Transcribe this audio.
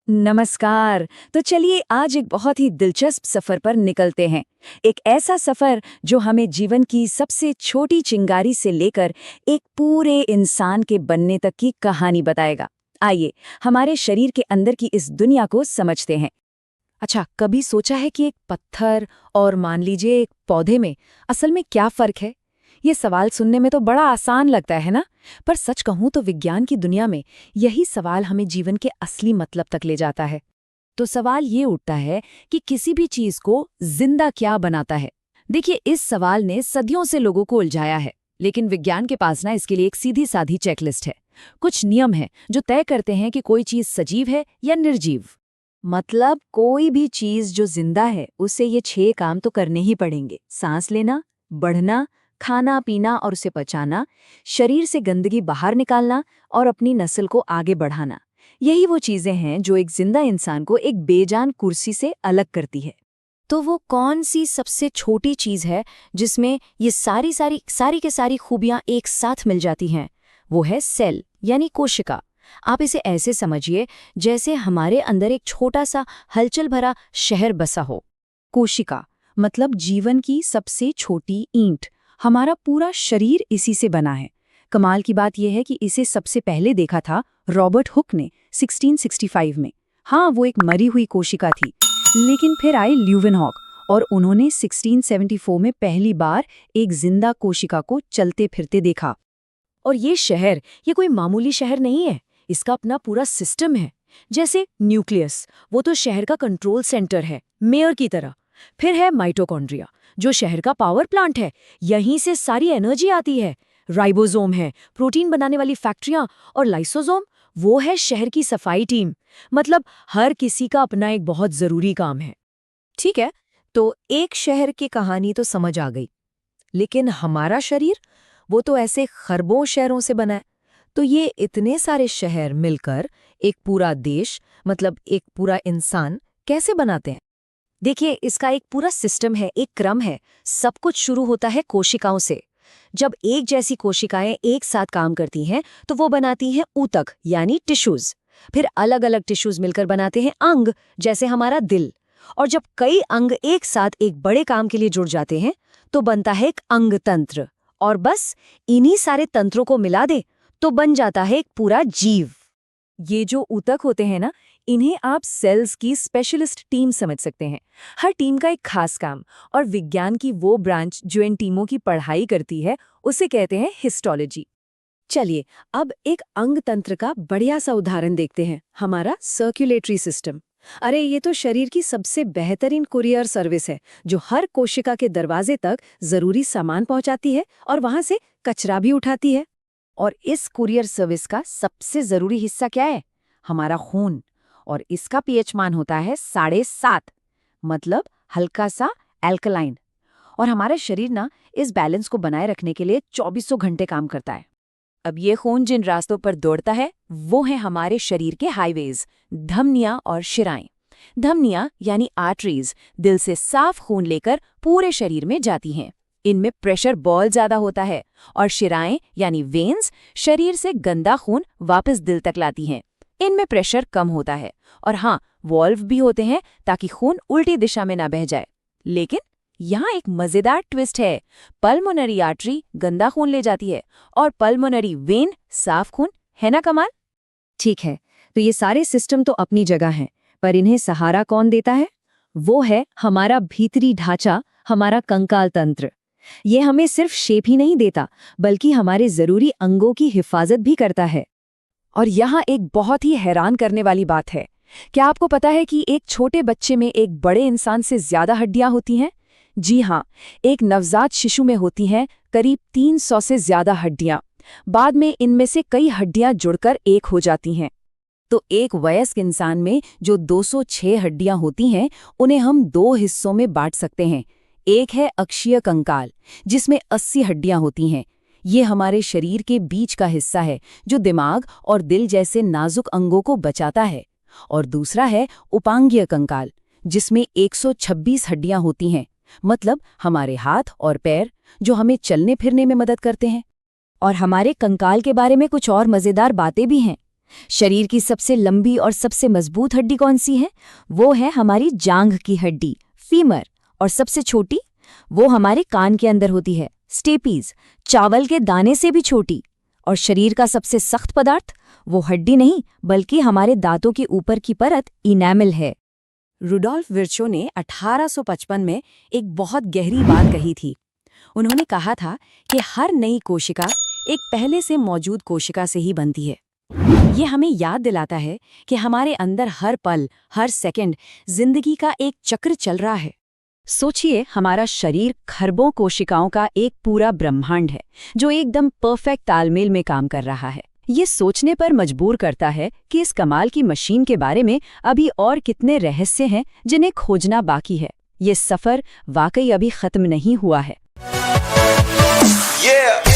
नमस्कार। तो चलिए आज एक बहुत ही दिलचस्प सफर पर निकलते हैं। एक ऐसा सफर जो हमें जीवन की सबसे छोटी चिंगारी से लेकर एक पूरे इंसान के बनने तक की कहानी बताएगा। आइए हमारे शरीर के अंदर की इस दुनिया को समझते हैं। अच्छा, कभी सोचा है कि एक पत्थर और मान लीजिए एक पौधे में असल में क्या फर्क है? ये सवाल सुनने में तो बड़ा आसान लगता है ना, पर सच कहूं तो विज्ञान की दुनिया में यही सवाल हमें जीवन के असली मतलब तक ले जाता है। तो सवाल ये उठता है कि किसी भी चीज को जिंदा क्या बनाता है। देखिए, इस सवाल ने सदियों से लोगों को उलझाया है, लेकिन विज्ञान के पास ना इसके लिए एक सीधी साधी चेकलिस्ट है। कुछ नियम हैं जो तय करते हैं कि कोई चीज सजीव है या निर्जीव। मतलब कोई भी चीज जो जिंदा है उसे ये 6 काम तो करने ही पड़ेंगे। सांस लेना, बढ़ना, खाना पीना और उसे पचाना, शरीर से गंदगी बाहर निकालना और अपनी नस्ल को आगे बढ़ाना। यही वो चीजें हैं जो एक जिंदा इंसान को एक बेजान कुर्सी से अलग करती है। तो वो कौन सी सबसे छोटी चीज है जिसमें ये सारी के सारी खूबियां एक साथ मिल जाती हैं? वो है सेल यानी कोशिका। आप इसे ऐसे समझिए जैसे हमारे अंदर एक छोटा सा हलचल भरा शहर बसा हो। कोशिका मतलब जीवन की सबसे छोटी ईंट। हमारा पूरा शरीर इसी से बना है। कमाल की बात यह है कि इसे सबसे पहले देखा था रॉबर्ट हुक ने 1665 में। हाँ, वो एक मरी हुई कोशिका थी। लेकिन फिर आए ल्यूवेनहॉक और उन्होंने 1674 में पहली बार एक जिंदा कोशिका को चलते फिरते देखा। और ये कोई मामूली शहर नहीं है, इसका अपना पूरा सिस्टम है। जैसे न्यूक्लियस, वो तो शहर का कंट्रोल सेंटर है, मेयर की तरह। फिर है माइटोकॉन्ड्रिया, जो शहर का पावर प्लांट है, यहीं से सारी एनर्जी आती है। राइबोसोम है, प्रोटीन बनाने वाली फैक्ट्रियां। और लाइसोसोम, वो है शहर की सफाई टीम। मतलब हर किसी का अपना एक बहुत जरूरी काम है। ठीक है, तो एक शहर की कहानी तो समझ आ गई, लेकिन हमारा शरीर, वो तो ऐसे खरबों शहरों से बना है। तो ये इतने सारे शहर मिलकर एक पूरा देश, मतलब एक पूरा इंसान कैसे बनाते हैं? देखिए, इसका एक पूरा सिस्टम है, एक क्रम है। सब कुछ शुरू होता है कोशिकाओं से। जब एक जैसी कोशिकाएं एक साथ काम करती हैं तो वो बनाती हैं ऊतक यानी टिश्यूज। फिर अलग अलग टिश्यूज मिलकर बनाते हैं अंग, जैसे हमारा दिल। और जब कई अंग एक साथ एक बड़े काम के लिए जुड़ जाते हैं तो बनता है एक अंग तंत्र। और बस इन्हीं सारे तंत्रों को मिला दे तो बन जाता है एक पूरा जीव। ये जो ऊतक होते हैं ना, इन्हें आप सेल्स की स्पेशलिस्ट टीम समझ सकते हैं। हर टीम का एक खास काम, और विज्ञान की वो ब्रांच जो इन टीमों की पढ़ाई करती है उसे कहते हैं हिस्टोलॉजी। चलिए अब एक अंग तंत्र का बढ़िया सा उदाहरण देखते हैं, हमारा सर्कुलेटरी सिस्टम। अरे ये तो शरीर की सबसे बेहतरीन कुरियर सर्विस है, जो हर कोशिका के दरवाजे तक जरूरी सामान पहुंचाती है और वहां से कचरा भी उठाती है। और इस कुरियर सर्विस का सबसे जरूरी हिस्सा क्या है? हमारा खून। और इसका पीएच मान होता है 7.5, मतलब हल्का सा एल्कलाइन। और हमारा शरीर ना इस बैलेंस को बनाए रखने के लिए 2400 घंटे काम करता है। अब ये खून जिन रास्तों पर दौड़ता है वो है हमारे शरीर के हाईवेज, धमनियां और शिराएं। धमनियां यानी आर्टरीज दिल से साफ खून लेकर पूरे शरीर में जाती हैं। इनमें प्रेशर बहुत ज्यादा होता है। और शिराएं यानी वेन्स शरीर से गंदा खून वापस दिल तक लाती हैं। इनमें प्रेशर कम होता है। और हाँ, वॉल्व भी होते हैं ताकि खून उल्टी दिशा में ना बह जाए। लेकिन यहाँ एक मजेदार ट्विस्ट है। पल्मोनरी आर्टरी गंदा खून ले जाती है और पल्मोनरी वेन साफ खून। है ना कमाल? ठीक है, तो ये सारे सिस्टम तो अपनी जगह हैं, पर इन्हें सहारा कौन देता है? वो है हमारा भीतरी ढांचा, हमारा कंकाल तंत्र। ये हमें सिर्फ शेप ही नहीं देता, बल्कि हमारे जरूरी अंगों की हिफाजत भी करता है। और यहाँ एक बहुत ही हैरान करने वाली बात है। क्या आपको पता है कि एक छोटे बच्चे में एक बड़े इंसान से ज्यादा हड्डियां होती हैं? जी हाँ, एक नवजात शिशु में होती हैं करीब 300 से ज्यादा हड्डियां। बाद में इनमें से कई हड्डियां जुड़कर एक हो जाती हैं। तो एक वयस्क इंसान में जो 206 हड्डियां होती हैं, उन्हें हम 2 हिस्सों में बांट सकते हैं। एक है अक्षीय कंकाल, जिसमें 80 हड्डियां होती हैं। ये हमारे शरीर के बीच का हिस्सा है जो दिमाग और दिल जैसे नाजुक अंगों को बचाता है। और दूसरा है उपांगीय कंकाल, जिसमें 126 हड्डियां होती हैं, मतलब हमारे हाथ और पैर, जो हमें चलने फिरने में मदद करते हैं। और हमारे कंकाल के बारे में कुछ और मजेदार बातें भी हैं। शरीर की सबसे लंबी और सबसे मजबूत हड्डी कौन सी है? वो है हमारी जांघ की हड्डी, फीमर। और सबसे छोटी? वो हमारे कान के अंदर होती है, स्टेपीज, चावल के दाने से भी छोटी। और शरीर का सबसे सख्त पदार्थ? वो हड्डी नहीं, बल्कि हमारे दांतों के ऊपर की परत, इनेमल है। रुडोल्फ विर्चो ने 1855 में एक बहुत गहरी बात कही थी। उन्होंने कहा था कि हर नई कोशिका एक पहले से मौजूद कोशिका से ही बनती है। ये हमें याद दिलाता है कि हमारे अंदर हर पल, हर सेकंड जिंदगी का एक चक्र चल रहा है। सोचिए, हमारा शरीर खरबों कोशिकाओं का एक पूरा ब्रह्मांड है जो एकदम परफेक्ट तालमेल में काम कर रहा है। ये सोचने पर मजबूर करता है कि इस कमाल की मशीन के बारे में अभी और कितने रहस्य हैं जिन्हें खोजना बाकी है। ये सफर वाकई अभी खत्म नहीं हुआ है। Yeah.